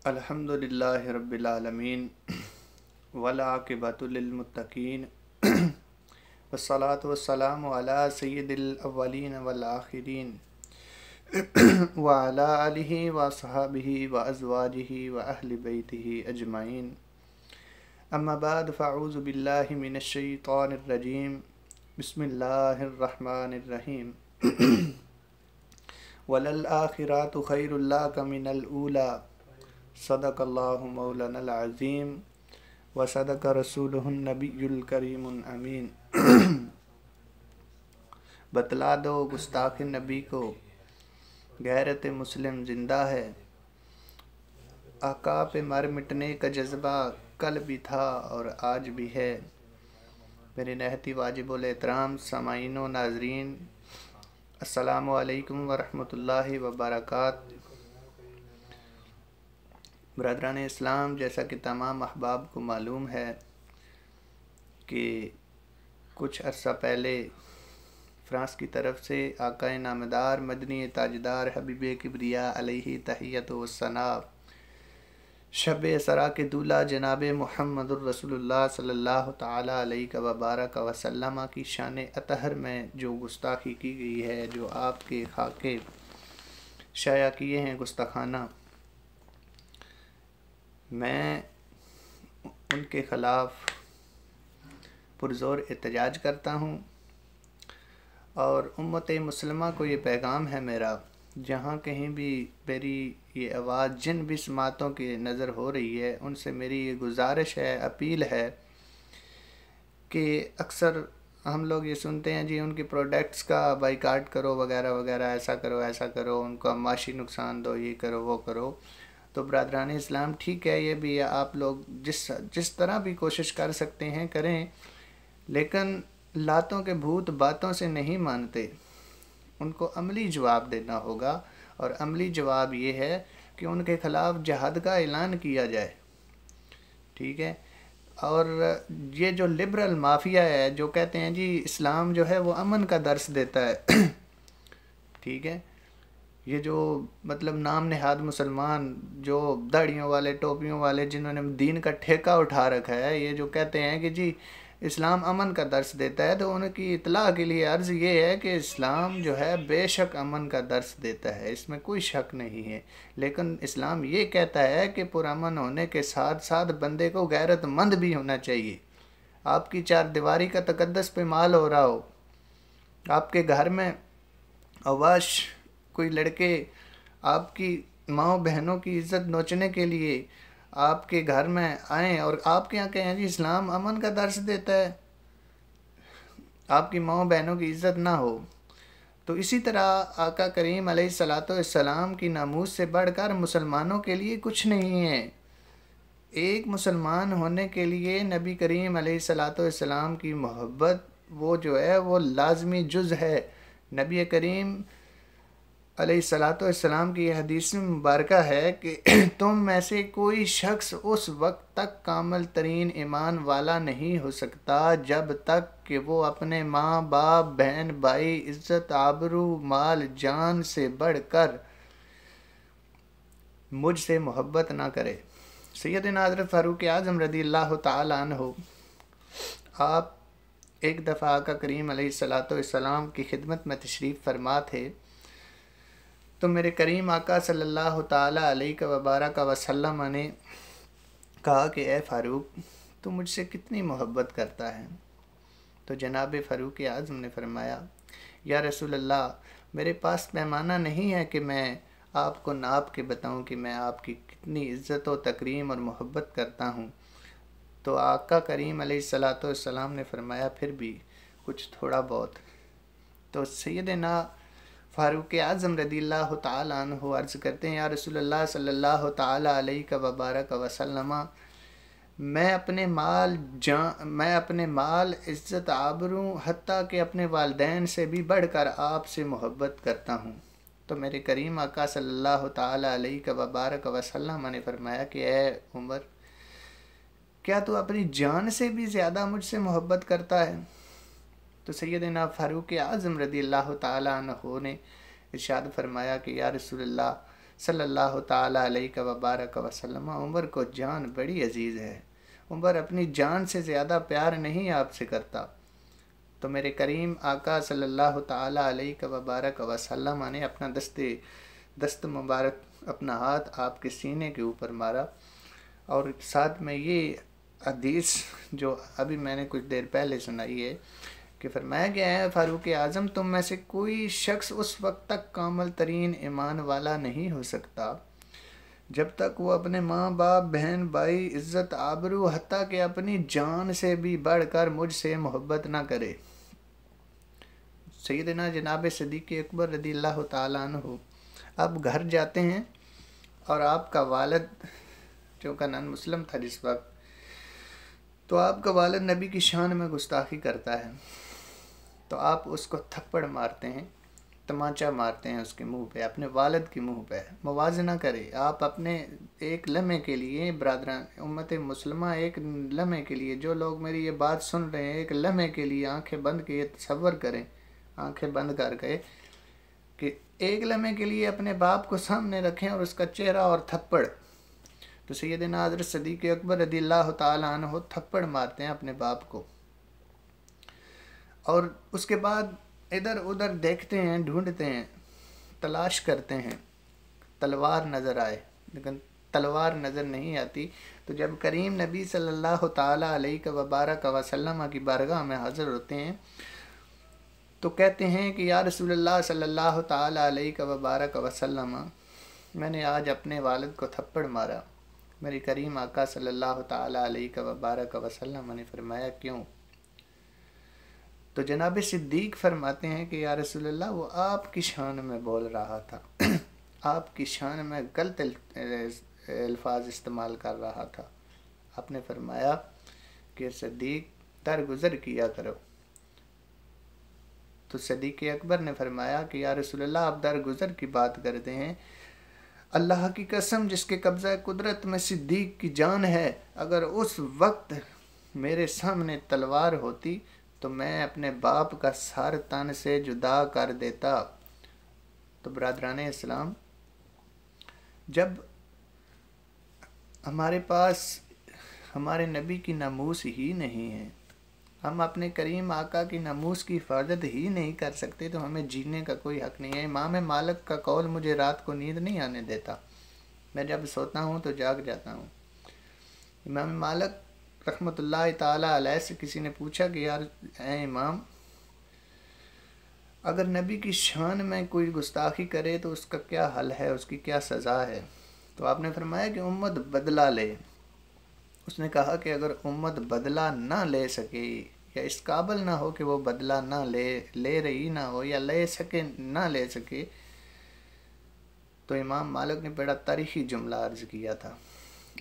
الحمدللہ رب العالمین والعاقبۃ للمتقین والصلاة والسلام علی سید الاولین والآخرین وعلی آلہ وصحبہ وازواجہ واہل بیتہ اجمعین اما بعد فاعوذ باللہ من الشیطان الرجیم بسم اللہ الرحمن الرحیم وَلَلْآخِرَاتُ خَيْرٌ لَّكَ مِنَ الْأُولَى صدق اللہ مولانا العظیم وصدق رسولہ النبی الکریم الامین۔ بتلا دو گستاخ نبی کو غیرت مسلم زندہ ہے، آقا پہ مر مٹنے کا جذبہ کل بھی تھا اور آج بھی ہے۔ میرے نہایت واجب الاحترام سامعین و ناظرین، السلام علیکم ورحمۃ اللہ وبرکاتہ۔ برادران اسلام، جیسا کہ تمام احباب کو معلوم ہے کہ کچھ عرصہ پہلے فرانس کی طرف سے آقا نامدار مدنی تاجدار حبیب کبریا علیہ تحیت و ثناء شب اسرا کے دولہ جناب محمد الرسول اللہ صلی اللہ تعالی علیہ وبارک وسلم کی شان اطہر میں جو گستاخی کی گئی ہے، جو آپ کے خاکے شائع کیے ہیں گستاخانہ، میں ان کے خلاف پرزور احتجاج کرتا ہوں، اور امت مسلمہ کو یہ پیغام ہے میرا، جہاں کہیں بھی میری یہ آواز جن بھی سماعتوں کی نظر ہو رہی ہے، ان سے میری یہ گزارش ہے، اپیل ہے کہ اکثر ہم لوگ یہ سنتے ہیں جی ان کی پروڈکٹس کا بائیکاٹ کرو وغیرہ وغیرہ، ایسا کرو، ان کا معاشی نقصان دو، یہ کرو وہ کرو۔ تو برادران اسلام، ٹھیک ہے، یہ بھی آپ لوگ جس طرح بھی کوشش کر سکتے ہیں کریں، لیکن لاتوں کے بھوت باتوں سے نہیں مانتے، ان کو عملی جواب دینا ہوگا، اور عملی جواب یہ ہے کہ ان کے خلاف جہاد کا اعلان کیا جائے، ٹھیک ہے۔ اور یہ جو لبرل مافیا ہے، جو کہتے ہیں جی اسلام جو ہے وہ امن کا درس دیتا ہے، ٹھیک ہے، یہ جو مطلب نام نہاد مسلمان، جو داڑھیوں والے ٹوپیوں والے، جنہوں نے دین کا ٹھیکہ اٹھا رکھا ہے، یہ جو کہتے ہیں کہ جی اسلام امن کا درس دیتا ہے، تو ان کی اطلاع کے لیے عرض یہ ہے کہ اسلام جو ہے بے شک امن کا درس دیتا ہے، اس میں کوئی شک نہیں ہے، لیکن اسلام یہ کہتا ہے کہ پرامن ہونے کے ساتھ ساتھ بندے کو غیرت مند بھی ہونا چاہیے۔ آپ کی چار دیواری کا تقدس پہ مال ہو رہا ہو، آپ کے گھر میں اواش کوئی لڑکے آپ کی ماں بہنوں کی عزت نوچنے کے لیے آپ کے گھر میں آئیں، اور آپ کے یہاں کہیں جی اسلام امن کا درس دیتا ہے، آپ کی ماں بہنوں کی عزت نہ ہو، تو اسی طرح آقا کریم علیہ الصلاۃ والسلام کی ناموس سے بڑھ کر مسلمانوں کے لیے کچھ نہیں ہے۔ ایک مسلمان ہونے کے لیے نبی کریم علیہ الصلاۃ والسلام کی محبت وہ جو ہے وہ لازمی جز ہے۔ نبی کریم علیہ الصلاۃ والسلام کی یہ حدیث مبارکہ ہے کہ تم میں سے کوئی شخص اس وقت تک کامل ترین ایمان والا نہیں ہو سکتا جب تک کہ وہ اپنے ماں باپ بہن بھائی عزت آبرو مال جان سے بڑھ کر مجھ سے محبت نہ کرے۔ سیدنا حضرت فاروق اعظم رضی اللہ تعالی عنہ، آپ ایک دفعہ آقا کریم علیہ الصلاۃ والسلام کی خدمت میں تشریف فرما تھے، تو میرے کریم آقا صلی اللہ تعالی علیہ وبارک وسلم نے کہا کہ اے فاروق، تو مجھ سے کتنی محبت کرتا ہے؟ تو جناب فاروق اعظم نے فرمایا، یا رسول اللہ، میرے پاس پیمانہ نہیں ہے کہ میں آپ کو ناپ کے بتاؤں کہ میں آپ کی کتنی عزت و تکریم اور محبت کرتا ہوں۔ تو آقا کریم علیہ الصلاۃ والسلام نے فرمایا پھر بھی کچھ تھوڑا بہت۔ تو سیدنا فاروق اعظم رضی اللہ تعالی عنہ عرض کرتے ہیں، یا رسول اللہ صلی اللہ تعالی علیہ وبارک وسلم، میں اپنے مال عزت آبرو حتیٰ کہ اپنے والدین سے بھی بڑھ کر آپ سے محبت کرتا ہوں۔ تو میرے کریم آقا صلی اللہ تعالی علیہ وبارک وسلم نے فرمایا کہ اے عمر، کیا تو اپنی جان سے بھی زیادہ مجھ سے محبت کرتا ہے؟ تو سیدنا فاروق اعظم رضی اللہ تعالی عنہ نے ارشاد فرمایا کہ یا رسول اللہ، صلی اللہ تعالیٰ علیہ وبارک وسلم، عمر کو جان بڑی عزیز ہے، عمر اپنی جان سے زیادہ پیار نہیں آپ سے کرتا۔ تو میرے کریم آقا صلی اللہ تعالیٰ علیہ وبارک وسلم نے اپنا دست مبارک، اپنا ہاتھ آپ کے سینے کے اوپر مارا، اور ساتھ میں یہ حدیث جو ابھی میں نے کچھ دیر پہلے سنائی ہے کہ فرمایا گیا ہے فاروق اعظم تم میں سے کوئی شخص اس وقت تک کامل ترین ایمان والا نہیں ہو سکتا جب تک وہ اپنے ماں باپ، بہن بھائی، عزت آبرو، حتیٰ کہ اپنی جان سے بھی بڑھ کر مجھ سے محبت نہ کرے۔ سیدنا جناب صدیق اکبر رضی اللہ تعالیٰ عنہ اب گھر جاتے ہیں، اور آپ کا والد چونکہ نان مسلم تھا جس وقت، تو آپ کا والد نبی کی شان میں گستاخی کرتا ہے، تو آپ اس کو تھپڑ مارتے ہیں، تمانچہ مارتے ہیں اس کے منہ پہ، اپنے والد کے منہ پہ۔ موازنہ کرے آپ اپنے ایک لمحے کے لیے، برادران امت مسلمہ، ایک لمحے کے لیے، جو لوگ میری یہ بات سن رہے ہیں، ایک لمحے کے لیے آنکھیں بند کے تصور کریں، آنکھیں بند کر کے کہ ایک لمحے کے لیے اپنے باپ کو سامنے رکھیں اور اس کا چہرہ اور تھپڑ۔ تو سیدنا حضرت صدیق اکبر رضی اللہ تعالیٰ عنہ تھپڑ مارتے ہیں اپنے باپ کو، اور اس کے بعد ادھر ادھر دیکھتے ہیں، ڈھونڈتے ہیں، تلاش کرتے ہیں تلوار نظر آئے، لیکن تلوار نظر نہیں آتی۔ تو جب کریم نبی صلی اللہ تعالیٰ علیہ وبارک وسلم کی بارگاہ میں حاضر ہوتے ہیں تو کہتے ہیں کہ یا رسول اللہ صلی اللہ تعالیٰ علیہ وبارک وسلم، میں نے آج اپنے والد کو تھپڑ مارا۔ میری کریم آقا صلی اللہ تعالیٰ علیہ وبارک وسلم نے فرمایا کیوں؟ تو جناب صدیق فرماتے ہیں کہ یا رسول اللہ وہ آپ کی شان میں بول رہا تھا، آپ کی شان میں غلط الفاظ استعمال کر رہا تھا۔ آپ نے فرمایا کہ صدیق درگزر کیا کرو۔ تو صدیق اکبر نے فرمایا کہ یا رسول اللہ آپ درگزر کی بات کرتے ہیں، اللہ کی قسم جس کے قبضہ قدرت میں صدیق کی جان ہے، اگر اس وقت میرے سامنے تلوار ہوتی تو میں اپنے باپ کا سر تن سے جدا کر دیتا۔ تو برادران اسلام، جب ہمارے پاس ہمارے نبی کی ناموس ہی نہیں ہے، ہم اپنے کریم آقا کی ناموس کی حفاظت ہی نہیں کر سکتے، تو ہمیں جینے کا کوئی حق نہیں ہے۔ امام مالک کا قول مجھے رات کو نیند نہیں آنے دیتا، میں جب سوتا ہوں تو جاگ جاتا ہوں۔ امام مالک رحمۃ اللہ تعالیٰ علیہ سے کسی نے پوچھا کہ یار اے امام، اگر نبی کی شان میں کوئی گستاخی کرے تو اس کا کیا حل ہے، اس کی کیا سزا ہے؟ تو آپ نے فرمایا کہ امت بدلہ لے۔ اس نے کہا کہ اگر امت بدلہ نہ لے سکے، یا اس قابل نہ ہو کہ وہ بدلہ نہ لے رہی نہ ہو، یا لے سکے نہ لے سکے، تو امام مالک نے بڑا تاریخی جملہ عرض کیا تھا۔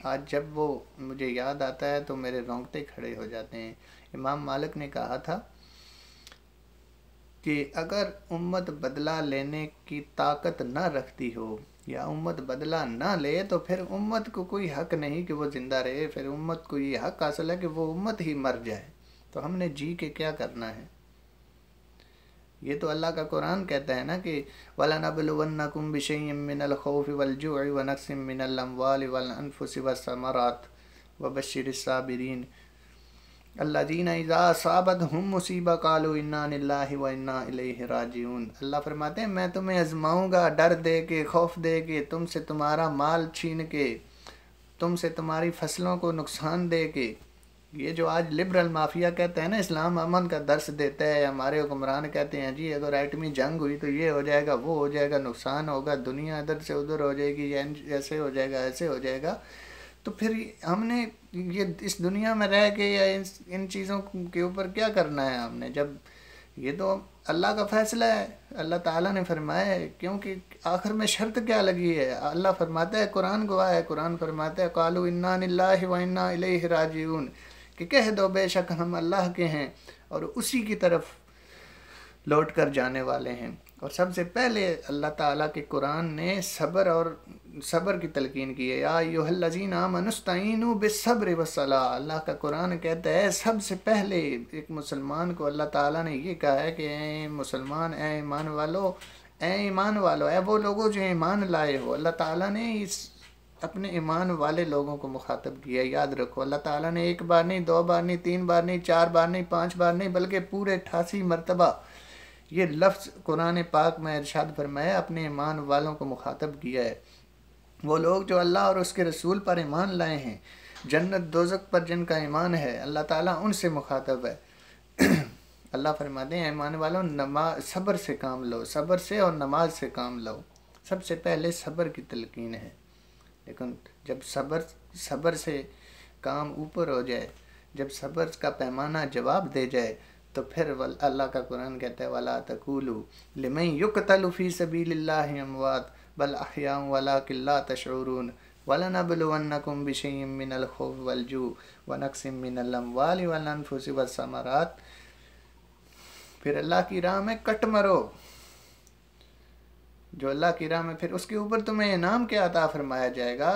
آج جب وہ مجھے یاد آتا ہے تو میرے رونگٹے کھڑے ہو جاتے ہیں۔ امام مالک نے کہا تھا کہ اگر امت بدلہ لینے کی طاقت نہ رکھتی ہو، یا امت بدلہ نہ لے، تو پھر امت کو کوئی حق نہیں کہ وہ زندہ رہے، پھر امت کو یہ حق حاصل ہے کہ وہ امت ہی مر جائے۔ تو ہم نے جی کے کیا کرنا ہے؟ یہ تو اللہ کا قرآن کہتا ہے نا کہ وَلَنَبْلُوَنَّكُمْ بِشَيْءٍ مِّنَ الْخَوْفِ وَالْجُوعِ وَنَقْصٍ مِّنَ الْأَمْوَالِ وَالْأَنفُسِ وَالثَّمَرَاتِ وَبَشِّرِ الصَّابِرِينَ الَّذِينَ إِذَا أَصَابَتْهُمْ مُصِیبَةٌ قَالُوا إِنَّا لِلَّهِ وَإِنَّا إِلَیْهِ رَاجِعُونَ۔ اللہ فرماتے ہیں میں تمہیں آزماؤں گا، ڈر دے کے، خوف دے کے، تم سے تمہارا مال چھین کے، تم سے تمہاری فصلوں کو نقصان دے کے۔ یہ جو آج لبرل مافیا کہتے ہیں نا اسلام امن کا درس دیتا ہے، ہمارے حکمران کہتے ہیں جی اگر ایٹمی جنگ ہوئی تو یہ ہو جائے گا، وہ ہو جائے گا، نقصان ہوگا، دنیا ادھر سے ادھر ہو جائے گی، ایسے ہو جائے گا، ایسے ہو جائے گا۔ تو پھر ہم نے یہ اس دنیا میں رہ کے یا ان چیزوں کے اوپر کیا کرنا ہے ہم نے، جب یہ تو اللہ کا فیصلہ ہے، اللہ تعالیٰ نے فرمایا ہے، کیونکہ آخر میں شرط کیا لگی ہے؟ اللہ فرماتا ہے، قرآن گواہ ہے، قرآن فرماتا ہے قالوا انا للہ وانا الیہ راجعون، کہ کہہ دو بے شک ہم اللہ کے ہیں اور اسی کی طرف لوٹ کر جانے والے ہیں۔ اور سب سے پہلے اللہ تعالیٰ کے قرآن نے صبر کی تلقین کی ہے، یا ایھا الذین آمنوا استعینوا بالصبر والصلاۃ۔ اللہ کا قرآن کہتا ہے سب سے پہلے ایک مسلمان کو اللہ تعالیٰ نے یہ کہا ہے کہ اے مسلمان، اے ایمان والو، اے ایمان والو، اے وہ لوگوں جو ایمان لائے ہو۔ اللہ تعالیٰ نے اس اپنے ایمان والے لوگوں کو مخاطب کیا، یاد رکھو۔ اللہ تعالیٰ نے ایک بار نہیں، دو بار نہیں، تین بار نہیں، چار بار نہیں، پانچ بار نہیں، بلکہ پورے 88 مرتبہ یہ لفظ قرآن پاک میں ارشاد فرمایا، اپنے ایمان والوں کو مخاطب کیا ہے۔ وہ لوگ جو اللہ اور اس کے رسول پر ایمان لائے ہیں، جنت دوزخ پر جن کا ایمان ہے، اللہ تعالیٰ ان سے مخاطب ہے۔ اللہ فرماتے ہیں ایمان والوں صبر سے کام لو، صبر سے اور نماز سے کام لو۔ سب سے پہلے صبر کی تلقین ہے، لیکن جب صبر سے کام اوپر ہو جائے، جب صبر کا پیمانہ جواب دے جائے، تو پھر اللہ کا قرآن کہتا ہے وَلَا تَقُولُوا لِمَن يُقْتَلُ فِي سَبِيلِ اللَّهِ أَمْوَاتٌ بَلْ أَحْيَاءٌ وَلَٰكِن لَّا تَشْعُرُونَ وَلَنَبْلُوَنَّكُم بِشَيْءٍ مِّنَ الْخَوْفِ وَالْجُوعِ وَنَقْصٍ مِّنَ الْأَمْوَالِ وَالْأَنفُسِ وَالثَّمَرَاتِ۔ پھر اللہ کی راہ میں کٹ مرو، جو اللہ کی راہ میں، پھر اس کے اوپر تمہیں انعام کیا عطا فرمایا جائے گا،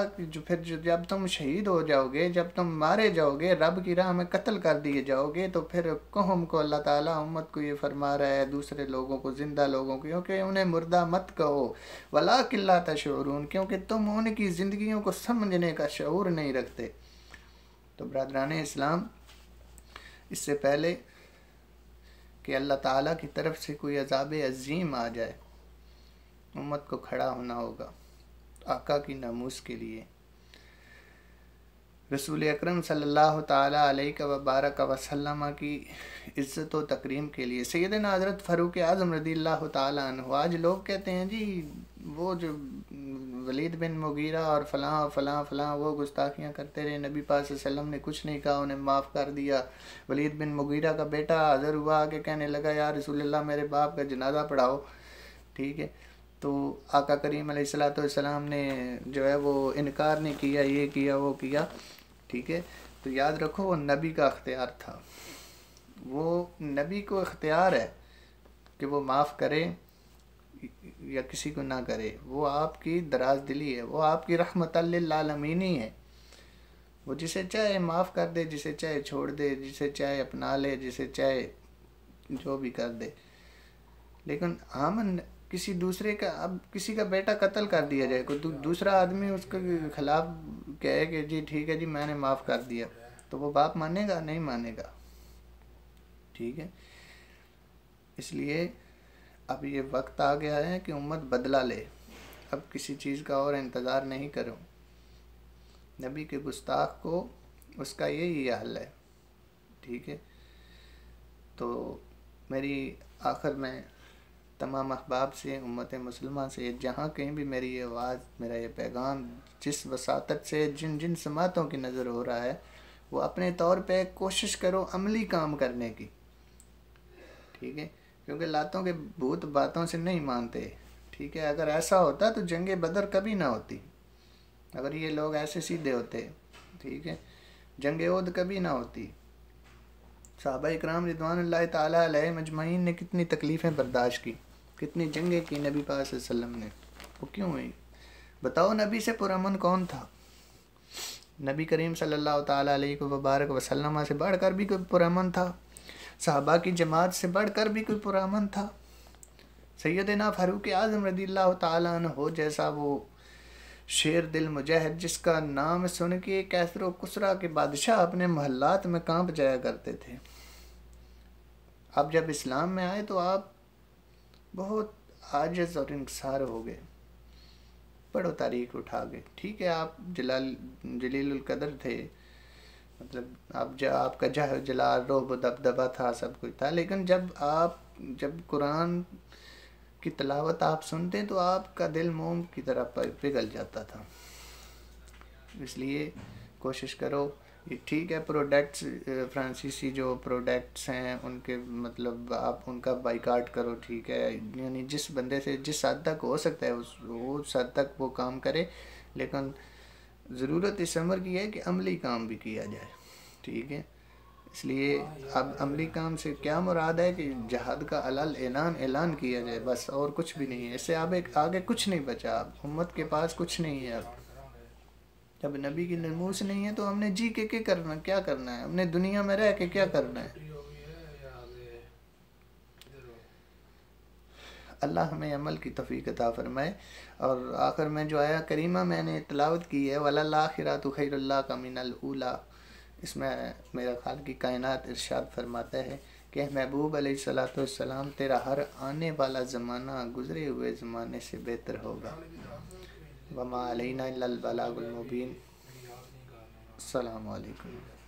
جب تم شہید ہو جاؤ گے، جب تم مارے جاؤ گے، رب کی راہ میں قتل کر دیے جاؤ گے، تو پھر قوم کو اللہ تعالیٰ امت کو یہ فرما رہا ہے، دوسرے لوگوں کو، زندہ لوگوں کو، کیونکہ انہیں مردہ مت کہو، وَلَٰكِن لَّا تَشْعُرُونَ، کیونکہ تم ان کی زندگیوں کو سمجھنے کا شعور نہیں رکھتے۔ تو برادران اسلام، اس سے پہلے کہ اللہ تعالیٰ کی طرف سے کوئی عذاب عظیم آ جائے، امت کو کھڑا ہونا ہوگا آقا کی ناموس کے لیے، رسول اکرم صلی اللہ تعالیٰ علیہ وبارک وسلم کی عزت و تکریم کے لیے۔ سیدنا حضرت فاروق اعظم رضی اللہ تعالیٰ عنہ، آج لوگ کہتے ہیں جی وہ جو ولید بن مغیرہ اور فلاں فلاں فلاں وہ گستاخیاں کرتے رہے، نبی پاک صلی اللہ علیہ وسلم نے کچھ نہیں کہا، انہیں معاف کر دیا۔ ولید بن مغیرہ کا بیٹا حاضر ہوا کہ کہنے لگا یا رسول اللہ میرے باپ کا جنازہ پڑھاؤ، ٹھیک ہے، تو آقا کریم علیہ السلام نے جو ہے وہ انکار نہیں کیا، یہ کیا وہ کیا، ٹھیک ہے۔ تو یاد رکھو وہ نبی کا اختیار تھا، وہ نبی کو اختیار ہے کہ وہ معاف کرے یا کسی کو نہ کرے، وہ آپ کی دراز دلی ہے، وہ آپ کی رحمت للعالمین ہی ہے، وہ جسے چاہے معاف کر دے، جسے چاہے چھوڑ دے، جسے چاہے اپنا لے، جسے چاہے جو بھی کر دے۔ لیکن ہم کسی دوسرے کا، اب کسی کا بیٹا قتل کر دیا جائے، کوئی دوسرا آدمی اس کے خلاف کہے کہ جی ٹھیک ہے جی میں نے معاف کر دیا، تو وہ باپ مانے گا؟ نہیں مانے گا، ٹھیک ہے۔ اس لیے اب یہ وقت آ گیا ہے کہ امت بدلہ لے، اب کسی چیز کا اور انتظار نہیں کرو۔ نبی کے گستاخ کو اس کا یہی حل ہے، ٹھیک ہے۔ تو میری آخر میں تمام احباب سے، امت مسلمہ سے، جہاں کہیں بھی میری یہ آواز، میرا یہ پیغام جس وساطت سے جن سماعتوں کی نظر ہو رہا ہے، وہ اپنے طور پہ کوشش کرو عملی کام کرنے کی، ٹھیک ہے، کیونکہ لاتوں کے بھوت باتوں سے نہیں مانتے، ٹھیک ہے۔ اگر ایسا ہوتا تو جنگ بدر کبھی نہ ہوتی، اگر یہ لوگ ایسے سیدھے ہوتے، ٹھیک ہے، جنگ احد کبھی نہ ہوتی۔ صحابہ اکرام رضوان اللہ تعالیٰ علیہ مجمعین نے کتنی تکلیفیں برداشت کی، کتنی جنگیں کی نبی پاک صلی اللہ علیہ وسلم نے، وہ کیوں ہوئی؟ بتاؤ نبی سے پرامن کون تھا؟ نبی کریم صلی اللہ تعالیٰ علیہ وبارک وسلم سے بڑھ کر بھی کوئی پرامن تھا؟ صحابہ کی جماعت سے بڑھ کر بھی کوئی پرامن تھا؟ سیدنا فاروق اعظم رضی اللہ تعالیٰ عنہ جیسا وہ شیر دل مجاہد، جس کا نام سن کے کیسر و کسرا کے بادشاہ اپنے محلات میں کانپ جایا کرتے تھے، اب جب اسلام میں آئے تو آپ بہت عاجز اور انکسار ہو گئے، پڑھو تاریخ اٹھا گئے، ٹھیک ہے آپ جلیل القدر تھے، مطلب آپ کا جلال رعب و دبدبہ تھا، سب کچھ تھا، لیکن جب قرآن کی تلاوت آپ سنتے تو آپ کا دل موم کی طرح پگھل جاتا تھا۔ اس لیے کوشش کرو، یہ ٹھیک ہے پروڈکٹس، فرانسیسی جو پروڈکٹس ہیں ان کے مطلب آپ ان کا بائیکاٹ کرو، ٹھیک ہے، یعنی جس بندے سے جس حد تک ہو سکتا ہے اس حد تک وہ کام کرے، لیکن ضرورت اس امر کی ہے کہ عملی کام بھی کیا جائے، ٹھیک ہے۔ اس لیے اب عملی کام سے کیا مراد ہے کہ جہاد کا اعلان کیا جائے، بس، اور کچھ بھی نہیں ہے، اس سے آگے کچھ نہیں بچا، اب امت کے پاس کچھ نہیں ہے۔ اب جب نبی کی ناموس نہیں ہے تو ہم نے جی کے کیا کرنا ہے، ہم نے دنیا میں رہ کے کیا کرنا ہے؟ اللہ ہمیں عمل کی توفیق عطا فرمائے۔ اور آخر میں جو آیا کریمہ میں نے تلاوت کی ہے وَلَلْآخِرَةُ خَيْرٌ لَكَ مِنَ الْأُولَىٰ، اس میں میرا خالق کائنات ارشاد فرماتا ہے کہ محبوب علیہ السلام تیرا ہر آنے والا زمانہ گزرے ہوئے زمانے سے بہتر ہوگا۔ وَمَا عَلَيْنَا إِلَّا الْبَلَاغُ الْمُبِينُ۔ السلام علیکم۔